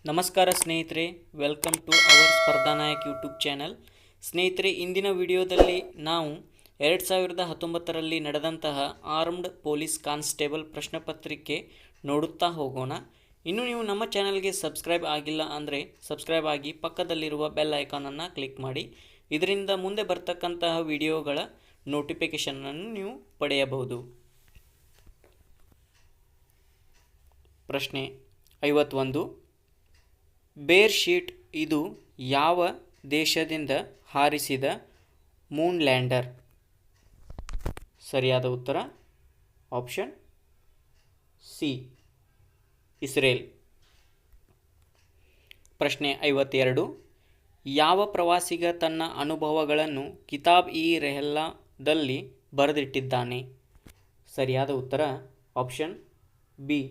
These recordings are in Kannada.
ನಮಸ್ಕಾರ ಸ್ನೇಹಿತರೆ, welcome to our Spardhanayak YouTube channel. ಸ್ನೇಹಿತರೆ, ಇಂದಿನ ವಿಡಿಯೋದಲ್ಲಿ ನಾವು 2019ರಲ್ಲಿ ನಡೆದಂತಹ ಆರ್ಮ್ಡ್ ಪೊಲೀಸ್ ಕಾನ್ಸ್ಟೇಬಲ್ ಪ್ರಶ್ನೆ ಪತ್ರಿಕೆ ನೋಡುತ್ತಾ ಹೋಗೋಣ. ಇನ್ನು ನೀವು ನಮ್ಮ ಚಾನಲ್ಗೆ ಸಬ್ಸ್ಕ್ರೈಬ್ ಆಗಿಲ್ಲ ಅಂದರೆ ಸಬ್ಸ್ಕ್ರೈಬ್ ಆಗಿ ಪಕ್ಕದಲ್ಲಿರುವ ಬೆಲ್ ಐಕಾನನ್ನು ಕ್ಲಿಕ್ ಮಾಡಿ. ಇದರಿಂದ ಮುಂದೆ ಬರ್ತಕ್ಕಂತಹ ವಿಡಿಯೋಗಳ ನೋಟಿಫಿಕೇಷನನ್ನು ನೀವು ಪಡೆಯಬಹುದು. ಪ್ರಶ್ನೆ 51. ಬೇರ್ ಶೀಟ್ ಇದು ಯಾವ ದೇಶದಿಂದ ಹಾರಿಸಿದ ಮೂನ್ ಲ್ಯಾಂಡರ್? ಸರಿಯಾದ ಉತ್ತರ ಆಪ್ಷನ್ ಸಿ, ಇಸ್ರೇಲ್. ಪ್ರಶ್ನೆ 52. ಯಾವ ಪ್ರವಾಸಿಗ ತನ್ನ ಅನುಭವಗಳನ್ನು ಕಿತಾಬ್ ಇ ರೆಹ್ಲಾದಲ್ಲಿ ಬರೆದಿಟ್ಟಿದ್ದಾನೆ? ಸರಿಯಾದ ಉತ್ತರ ಆಪ್ಷನ್ ಬಿ,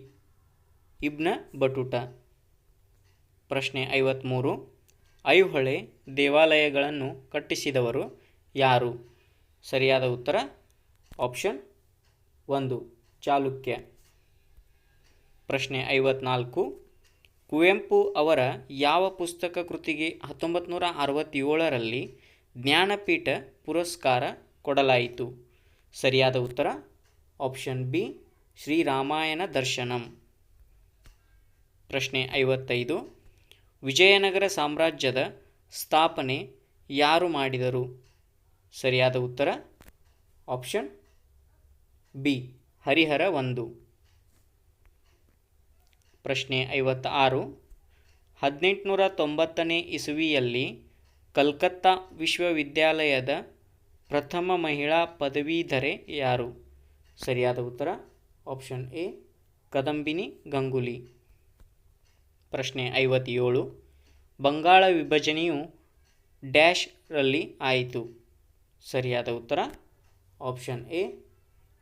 ಇಬ್ನ ಬಟುಟಾ. ಪ್ರಶ್ನೆ 53. ಐಹೊಳೆ ದೇವಾಲಯಗಳನ್ನು ಕಟ್ಟಿಸಿದವರು ಯಾರು? ಸರಿಯಾದ ಉತ್ತರ ಆಪ್ಷನ್ 1, ಚಾಲುಕ್ಯ. ಪ್ರಶ್ನೆ 54. ಕುವೆಂಪು ಅವರ ಯಾವ ಪುಸ್ತಕ ಕೃತಿಗೆ 1967ರಲ್ಲಿ ಜ್ಞಾನಪೀಠ ಪುರಸ್ಕಾರ ಕೊಡಲಾಯಿತು? ಸರಿಯಾದ ಉತ್ತರ ಆಪ್ಷನ್ ಬಿ, ಶ್ರೀರಾಮಾಯಣ ದರ್ಶನಂ. ಪ್ರಶ್ನೆ 55. ವಿಜಯನಗರ ಸಾಮ್ರಾಜ್ಯದ ಸ್ಥಾಪನೆ ಯಾರು ಮಾಡಿದರು? ಸರಿಯಾದ ಉತ್ತರ ಆಪ್ಷನ್ ಬಿ, ಹರಿಹರ 1. ಪ್ರಶ್ನೆ 56. 1890ನೇ ಇಸವಿಯಲ್ಲಿ ಕಲ್ಕತ್ತಾ ವಿಶ್ವವಿದ್ಯಾಲಯದ ಪ್ರಥಮ ಮಹಿಳಾ ಪದವೀಧರೆ ಯಾರು? ಸರಿಯಾದ ಉತ್ತರ ಆಪ್ಷನ್ ಎ, ಕದಂಬಿನಿ ಗಂಗೂಲಿ. ಪ್ರಶ್ನೆ 57. ಬಂಗಾಳ ವಿಭಜನೆಯು ಡ್ಯಾಶ್ ರಲ್ಲಿ ಆಯಿತು? ಸರಿಯಾದ ಉತ್ತರ ಆಪ್ಷನ್ ಎ,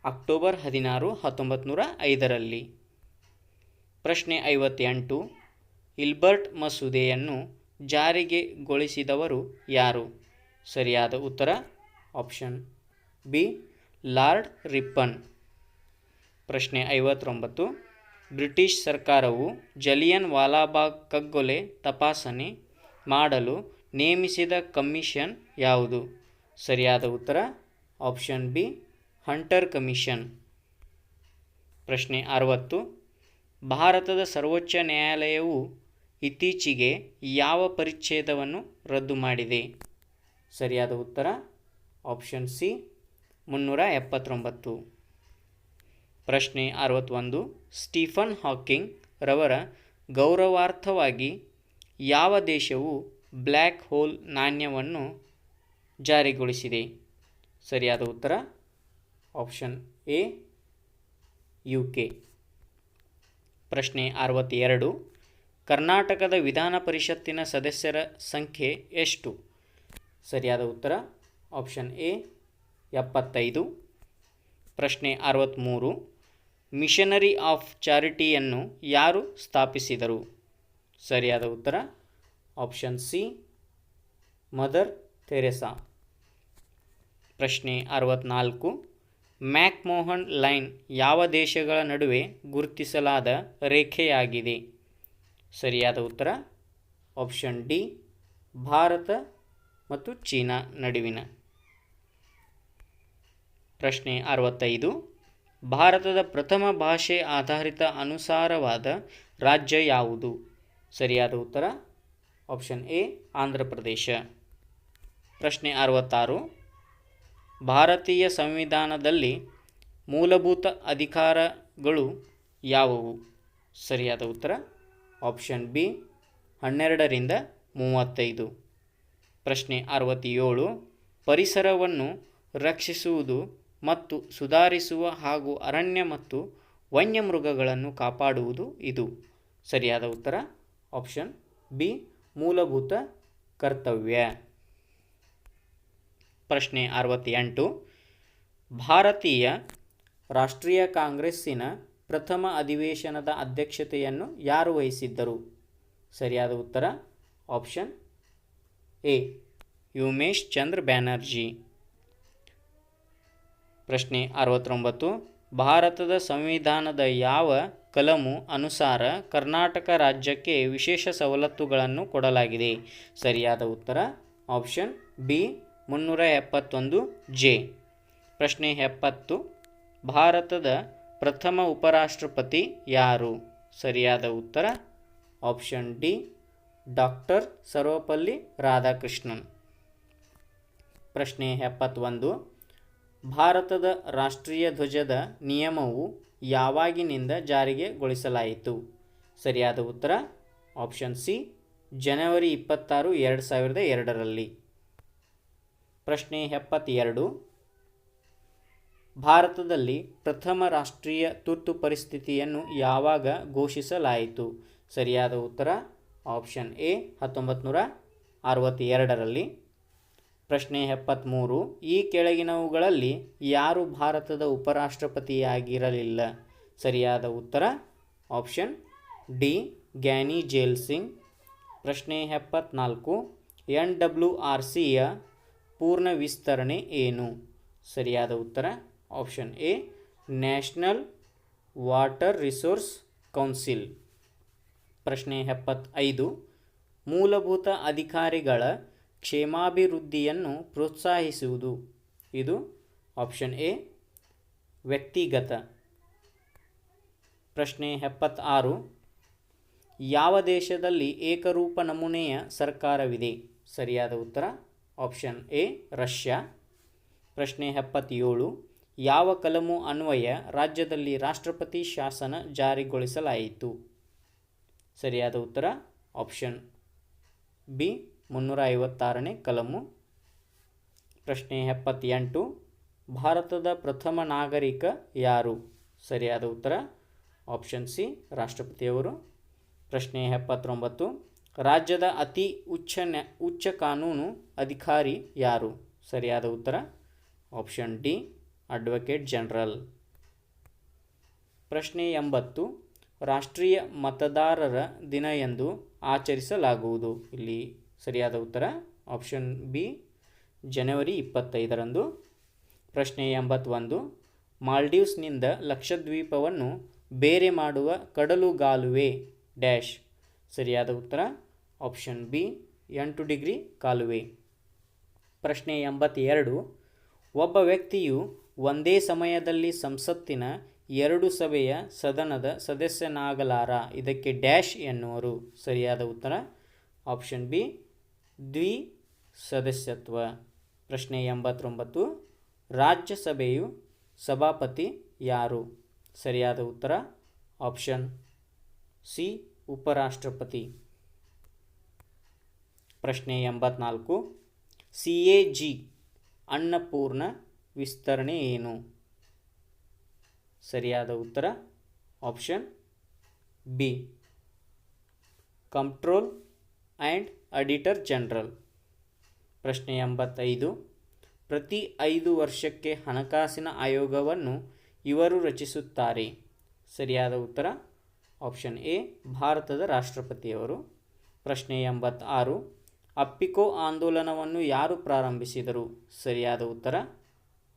ಅಕ್ಟೋಬರ್ 16, 1905ರಲ್ಲಿ. ಪ್ರಶ್ನೆ 58. ಹಿಲ್ಬರ್ಟ್ ಮಸೂದೆಯನ್ನು ಜಾರಿಗೆಗೊಳಿಸಿದವರು ಯಾರು? ಸರಿಯಾದ ಉತ್ತರ ಆಪ್ಷನ್ ಬಿ, ಲಾರ್ಡ್ ರಿಪ್ಪನ್. ಪ್ರಶ್ನೆ 59. ಬ್ರಿಟಿಷ್ ಸರ್ಕಾರವು ಜಲಿಯನ್ ವಾಲಾಬಾಗ್ ಕಗ್ಗೊಲೆ ತಪಾಸಣೆ ಮಾಡಲು ನೇಮಿಸಿದ ಕಮಿಷನ್ ಯಾವುದು? ಸರಿಯಾದ ಉತ್ತರ ಆಪ್ಷನ್ ಬಿ, ಹಂಟರ್ ಕಮಿಷನ್. ಪ್ರಶ್ನೆ 60. ಭಾರತದ ಸರ್ವೋಚ್ಚ ನ್ಯಾಯಾಲಯವು ಇತ್ತೀಚೆಗೆ ಯಾವ ಪರಿಚ್ಛೇದವನ್ನು ರದ್ದು ಮಾಡಿದೆ? ಸರಿಯಾದ ಉತ್ತರ ಆಪ್ಷನ್ ಸಿ, 379. ಪ್ರಶ್ನೆ 61. ಸ್ಟೀಫನ್ ಹಾಕಿಂಗ್ ರವರ ಗೌರವಾರ್ಥವಾಗಿ ಯಾವ ದೇಶವು ಬ್ಲ್ಯಾಕ್ ಹೋಲ್ ನಾಣ್ಯವನ್ನು ಜಾರಿಗೊಳಿಸಿದೆ? ಸರಿಯಾದ ಉತ್ತರ ಆಪ್ಷನ್ ಎ, UK. ಪ್ರಶ್ನೆ 62. ಕರ್ನಾಟಕದ ವಿಧಾನ ಪರಿಷತ್ತಿನ ಸದಸ್ಯರ ಸಂಖ್ಯೆ ಎಷ್ಟು? ಸರಿಯಾದ ಉತ್ತರ ಆಪ್ಷನ್ ಎ, 75. ಪ್ರಶ್ನೆ 63. ಮಿಷನರಿ ಆಫ್ ಚಾರಿಟಿಯನ್ನು ಯಾರು ಸ್ಥಾಪಿಸಿದರು? ಸರಿಯಾದ ಉತ್ತರ ಆಪ್ಷನ್ ಸಿ, ಮದರ್ ತೆರೆಸಾ. ಪ್ರಶ್ನೆ 64. ಮ್ಯಾಕ್-ಮೋಹನ್ ಲೈನ್ ಯಾವ ದೇಶಗಳ ನಡುವೆ ಗುರುತಿಸಲಾದ ರೇಖೆಯಾಗಿದೆ? ಸರಿಯಾದ ಉತ್ತರ ಆಪ್ಷನ್ ಡಿ, ಭಾರತ ಮತ್ತು ಚೀನಾ ನಡುವಿನ. ಪ್ರಶ್ನೆ 65. ಭಾರತದ ಪ್ರಥಮ ಭಾಷೆ ಆಧಾರಿತ ಅನುಸಾರವಾದ ರಾಜ್ಯ ಯಾವುದು? ಸರಿಯಾದ ಉತ್ತರ ಆಪ್ಷನ್ ಎ, ಆಂಧ್ರ ಪ್ರದೇಶ. ಪ್ರಶ್ನೆ 66. ಭಾರತೀಯ ಸಂವಿಧಾನದಲ್ಲಿ ಮೂಲಭೂತ ಅಧಿಕಾರಗಳು ಯಾವುವು? ಸರಿಯಾದ ಉತ್ತರ ಆಪ್ಷನ್ ಬಿ, 12ರಿಂದ 35. ಪ್ರಶ್ನೆ 67. ಪರಿಸರವನ್ನು ರಕ್ಷಿಸುವುದು ಮತ್ತು ಸುಧಾರಿಸುವ ಹಾಗೂ ಅರಣ್ಯ ಮತ್ತು ವನ್ಯಮೃಗಗಳನ್ನು ಕಾಪಾಡುವುದು ಇದು? ಸರಿಯಾದ ಉತ್ತರ ಆಪ್ಷನ್ ಬಿ, ಮೂಲಭೂತ ಕರ್ತವ್ಯ. ಪ್ರಶ್ನೆ 68. ಭಾರತೀಯ ರಾಷ್ಟ್ರೀಯ ಕಾಂಗ್ರೆಸ್ಸಿನ ಪ್ರಥಮ ಅಧಿವೇಶನದ ಅಧ್ಯಕ್ಷತೆಯನ್ನು ಯಾರು ವಹಿಸಿದ್ದರು? ಸರಿಯಾದ ಉತ್ತರ ಆಪ್ಷನ್ ಎ, ಉಮೇಶ್ ಚಂದ್ರ ಬ್ಯಾನರ್ಜಿ. ಪ್ರಶ್ನೆ 69. ಭಾರತದ ಸಂವಿಧಾನದ ಯಾವ ಕಲಮು ಅನುಸಾರ ಕರ್ನಾಟಕ ರಾಜ್ಯಕ್ಕೆ ವಿಶೇಷ ಸವಲತ್ತುಗಳನ್ನು ಕೊಡಲಾಗಿದೆ? ಸರಿಯಾದ ಉತ್ತರ ಆಪ್ಷನ್ ಬಿ 371 ಜೆ. ಪ್ರಶ್ನೆ 70. ಭಾರತದ ಪ್ರಥಮ ಉಪರಾಷ್ಟ್ರಪತಿ ಯಾರು? ಸರಿಯಾದ ಉತ್ತರ option D doctor Sarvepalli Radhakrishnan. ಪ್ರಶ್ನೆ 71. ಭಾರತದ ರಾಷ್ಟ್ರೀಯ ಧ್ವಜದ ನಿಯಮವು ಯಾವಾಗಿನಿಂದ ಜಾರಿಗೆಗೊಳಿಸಲಾಯಿತು? ಸರಿಯಾದ ಉತ್ತರ ಆಪ್ಷನ್ ಸಿ ಜನವರಿ 26, 2002ರಲ್ಲಿ. ಪ್ರಶ್ನೆ 72. ಭಾರತದಲ್ಲಿ ಪ್ರಥಮ ರಾಷ್ಟ್ರೀಯ ತುರ್ತು ಪರಿಸ್ಥಿತಿಯನ್ನು ಯಾವಾಗ ಘೋಷಿಸಲಾಯಿತು? ಸರಿಯಾದ ಉತ್ತರ ಆಪ್ಷನ್ ಎ 1962ರಲ್ಲಿ. ಪ್ರಶ್ನೆ 73. ಈ ಕೆಳಗಿನವುಗಳಲ್ಲಿ ಯಾರು ಭಾರತದ ಉಪರಾಷ್ಟ್ರಪತಿಯಾಗಿರಲಿಲ್ಲ? ಸರಿಯಾದ ಉತ್ತರ ಆಪ್ಷನ್ ಡಿ ಗ್ಯಾನಿ ಜೈಲ್ ಸಿಂಗ್. ಪ್ರಶ್ನೆ 74. NWRCಯ ಪೂರ್ಣ ವಿಸ್ತರಣೆ ಏನು? ಸರಿಯಾದ ಉತ್ತರ option A national water resource council. ಪ್ರಶ್ನೆ 75. ಮೂಲಭೂತ ಅಧಿಕಾರಿಗಳ ಕ್ಷೇಮಾಭಿವೃದ್ಧಿಯನ್ನು ಪ್ರೋತ್ಸಾಹಿಸುವುದು? ಇದು ಆಪ್ಷನ್ ಎ ವ್ಯಕ್ತಿಗತ. ಪ್ರಶ್ನೆ 76. ಯಾವ ದೇಶದಲ್ಲಿ ಏಕರೂಪ ನಮೂನೆಯ ಸರ್ಕಾರವಿದೆ? ಸರಿಯಾದ ಉತ್ತರ ಆಪ್ಷನ್ ಎ ರಷ್ಯಾ. ಪ್ರಶ್ನೆ 77. ಯಾವ ಕಲಮು ಅನ್ವಯ ರಾಜ್ಯದಲ್ಲಿ ರಾಷ್ಟ್ರಪತಿ ಶಾಸನ ಜಾರಿಗೊಳಿಸಲಾಯಿತು? ಸರಿಯಾದ ಉತ್ತರ ಆಪ್ಷನ್ ಬಿ 356ನೇ ಕಲಮು. ಪ್ರಶ್ನೆ 78. ಭಾರತದ ಪ್ರಥಮ ನಾಗರಿಕ ಯಾರು? ಸರಿಯಾದ ಉತ್ತರ ಆಪ್ಷನ್ ಸಿ ರಾಷ್ಟ್ರಪತಿಯವರು. ಪ್ರಶ್ನೆ 79. ರಾಜ್ಯದ ಅತಿ ಉಚ್ಚ ಕಾನೂನು ಅಧಿಕಾರಿ ಯಾರು? ಸರಿಯಾದ ಉತ್ತರ ಆಪ್ಷನ್ ಡಿ ಅಡ್ವೊಕೇಟ್ ಜನರಲ್. ಪ್ರಶ್ನೆ 80. ರಾಷ್ಟ್ರೀಯ ಮತದಾರರ ದಿನ ಎಂದು ಆಚರಿಸಲಾಗುವುದು? ಇಲ್ಲಿ ಸರಿಯಾದ ಉತ್ತರ ಆಪ್ಷನ್ ಬಿ ಜನವರಿ 25ರಂದು. ಪ್ರಶ್ನೆ 81. ಮಾಲ್ಡೀವ್ಸ್ನಿಂದ ಲಕ್ಷದ್ವೀಪವನ್ನು ಬೇರೆ ಮಾಡುವ ಕಡಲುಗಾಲುವೆ ಡ್ಯಾಶ್? ಸರಿಯಾದ ಉತ್ತರ ಆಪ್ಷನ್ ಬಿ 8 ಡಿಗ್ರಿ ಕಾಲುವೆ. ಪ್ರಶ್ನೆ 82. ಒಬ್ಬ ವ್ಯಕ್ತಿಯು ಒಂದೇ ಸಮಯದಲ್ಲಿ ಸಂಸತ್ತಿನ 2 ಸಭೆಯ ಸದನದ ಸದಸ್ಯನಾಗಲಾರ, ಇದಕ್ಕೆ ಡ್ಯಾಶ್ ಎನ್ನುವರು? ಸರಿಯಾದ ಉತ್ತರ ಆಪ್ಷನ್ ಬಿ ದ್ವಿಸದಸ್ಯತ್ವ. ಪ್ರಶ್ನೆ 89. ರಾಜ್ಯಸಭೆಯು ಸಭಾಪತಿ ಯಾರು? ಸರಿಯಾದ ಉತ್ತರ ಆಪ್ಷನ್ ಸಿ ಉಪರಾಷ್ಟ್ರಪತಿ. ಪ್ರಶ್ನೆ 84. CAG ಅನ್ನಪೂರ್ಣ ವಿಸ್ತರಣೆ ಏನು? ಸರಿಯಾದ ಉತ್ತರ option B control and auditor general. ಪ್ರಶ್ನೆ 85. ಪ್ರತಿ 5 ವರ್ಷಕ್ಕೆ ಹಣಕಾಸಿನ ಆಯೋಗವನ್ನು ಇವರು ರಚಿಸುತ್ತಾರೆ? ಸರಿಯಾದ ಉತ್ತರ ಆಪ್ಷನ್ ಎ ಭಾರತದ ರಾಷ್ಟ್ರಪತಿಯವರು. ಪ್ರಶ್ನೆ 86. ಅಪ್ಪಿಕೋ ಆಂದೋಲನವನ್ನು ಯಾರು ಪ್ರಾರಂಭಿಸಿದರು? ಸರಿಯಾದ ಉತ್ತರ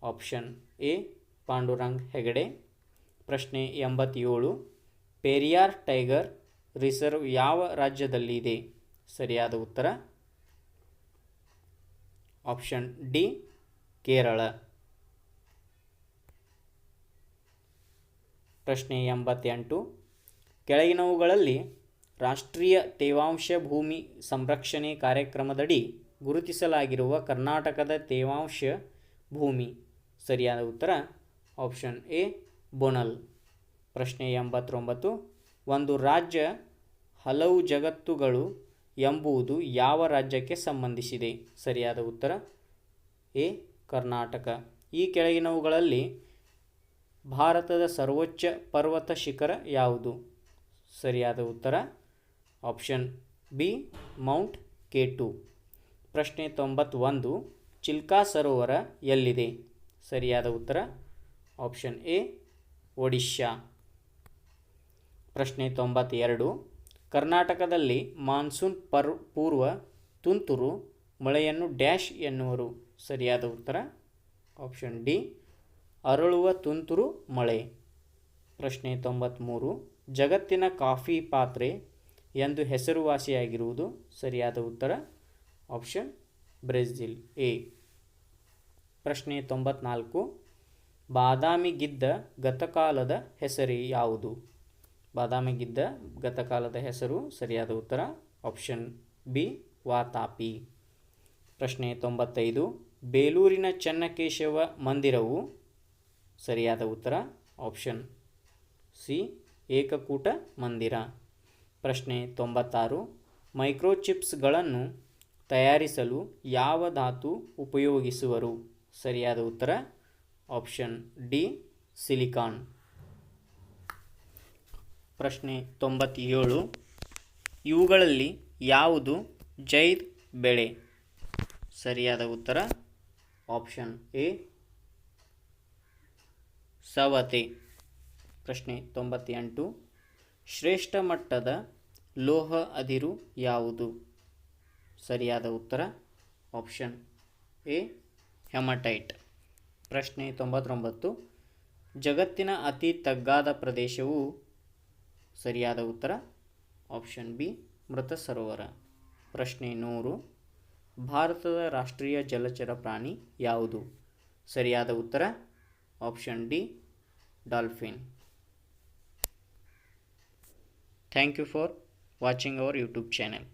ಆಪ್ಷನ್ ಎ ಪಾಂಡುರಂಗ್ ಹೆಗಡೆ. ಪ್ರಶ್ನೆ 87. ಪೆರಿಯಾರ್ ಟೈಗರ್ ರಿಸರ್ವ್ ಯಾವ ರಾಜ್ಯದಲ್ಲಿದೆ? ಸರಿಯಾದ ಉತ್ತರ ಆಪ್ಷನ್ ಡಿ ಕೇರಳ. ಪ್ರಶ್ನೆ 88. ಕೆಳಗಿನವುಗಳಲ್ಲಿ ರಾಷ್ಟ್ರೀಯ ತೇವಾಂಶ ಭೂಮಿ ಸಂರಕ್ಷಣೆ ಕಾರ್ಯಕ್ರಮದಡಿ ಗುರುತಿಸಲಾಗಿರುವ ಕರ್ನಾಟಕದ ತೇವಾಂಶ ಭೂಮಿ? ಸರಿಯಾದ ಉತ್ತರ ಆಪ್ಷನ್ ಎ ಬೋನಲ್. ಪ್ರಶ್ನೆ 89. ಒಂದು ರಾಜ್ಯ ಹಲವು ಜಗತ್ತುಗಳು ಎಂಬುದು ಯಾವ ರಾಜ್ಯಕ್ಕೆ ಸಂಬಂಧಿಸಿದೆ? ಸರಿಯಾದ ಉತ್ತರ ಎ ಕರ್ನಾಟಕ. ಈ ಕೆಳಗಿನವುಗಳಲ್ಲಿ ಭಾರತದ ಸರ್ವೋಚ್ಚ ಪರ್ವತ ಶಿಖರ ಯಾವುದು? ಸರಿಯಾದ ಉತ್ತರ ಆಪ್ಷನ್ ಬಿ ಮೌಂಟ್ K2. ಪ್ರಶ್ನೆ 91. ಚಿಲ್ಕಾ ಸರೋವರ ಎಲ್ಲಿದೆ? ಸರಿಯಾದ ಉತ್ತರ ಆಪ್ಷನ್ ಎ ಒಡಿಶಾ. ಪ್ರಶ್ನೆ 92. ಕರ್ನಾಟಕದಲ್ಲಿ ಮಾನ್ಸೂನ್ ಪೂರ್ವ ತುಂತುರು ಮಳೆಯನ್ನು ಡ್ಯಾಶ್ ಎನ್ನುವರು? ಸರಿಯಾದ ಉತ್ತರ ಆಪ್ಷನ್ ಡಿ ಅರಳುವ ತುಂತುರು ಮಳೆ. ಪ್ರಶ್ನೆ 93. ಜಗತ್ತಿನ ಕಾಫಿ ಪಾತ್ರೆ ಎಂದು ಹೆಸರುವಾಸಿಯಾಗಿರುವುದು? ಸರಿಯಾದ ಉತ್ತರ ಆಪ್ಷನ್ ಬ್ರೆಜಿಲ್ ಎ. ಪ್ರಶ್ನೆ 94. ಬಾದಾಮಿ ಗಿದ್ದ ಗತಕಾಲದ ಹೆಸರು ಯಾವುದು? ಬಾದಾಮಿ ಗಿದ್ದ ಗತಕಾಲದ ಹೆಸರು ಸರಿಯಾದ ಉತ್ತರ ಆಪ್ಷನ್ ಬಿ ವಾತಾಪಿ. ಪ್ರಶ್ನೆ 95. ಬೇಲೂರಿನ ಚೆನ್ನಕೇಶವ ಮಂದಿರವು? ಸರಿಯಾದ ಉತ್ತರ ಆಪ್ಷನ್ ಸಿ ಏಕಕೂಟ ಮಂದಿರ. ಪ್ರಶ್ನೆ 96. ಮೈಕ್ರೋಚಿಪ್ಸ್ಗಳನ್ನು ತಯಾರಿಸಲು ಯಾವ ಧಾತು ಉಪಯೋಗಿಸುವರು? ಸರಿಯಾದ ಉತ್ತರ ಆಪ್ಷನ್ ಡಿ ಸಿಲಿಕಾನ್. ಪ್ರಶ್ನೆ 97. ಇವುಗಳಲ್ಲಿ ಯಾವುದು ಜೈದ್ ಬೆಳೆ? ಸರಿಯಾದ ಉತ್ತರ ಆಪ್ಷನ್ ಎ ಸವತೆ. ಪ್ರಶ್ನೆ 98. ಶ್ರೇಷ್ಠ ಮಟ್ಟದ ಲೋಹ ಅದಿರು ಯಾವುದು? ಸರಿಯಾದ ಉತ್ತರ ಆಪ್ಷನ್ ಎ ಹೆಮಟೈಟ್. ಪ್ರಶ್ನೆ 99. ಜಗತ್ತಿನ ಅತಿ ತಗ್ಗಾದ ಪ್ರದೇಶವು? ಸರಿಯಾದ ಉತ್ತರ ಆಪ್ಷನ್ ಬಿ ಮೃತ ಸರೋವರ. ಪ್ರಶ್ನೆ 100. ಭಾರತದ ರಾಷ್ಟ್ರೀಯ ಜಲಚರ ಪ್ರಾಣಿ ಯಾವುದು? ಸರಿಯಾದ ಉತ್ತರ option D dolphin. Thank you for watching our YouTube channel.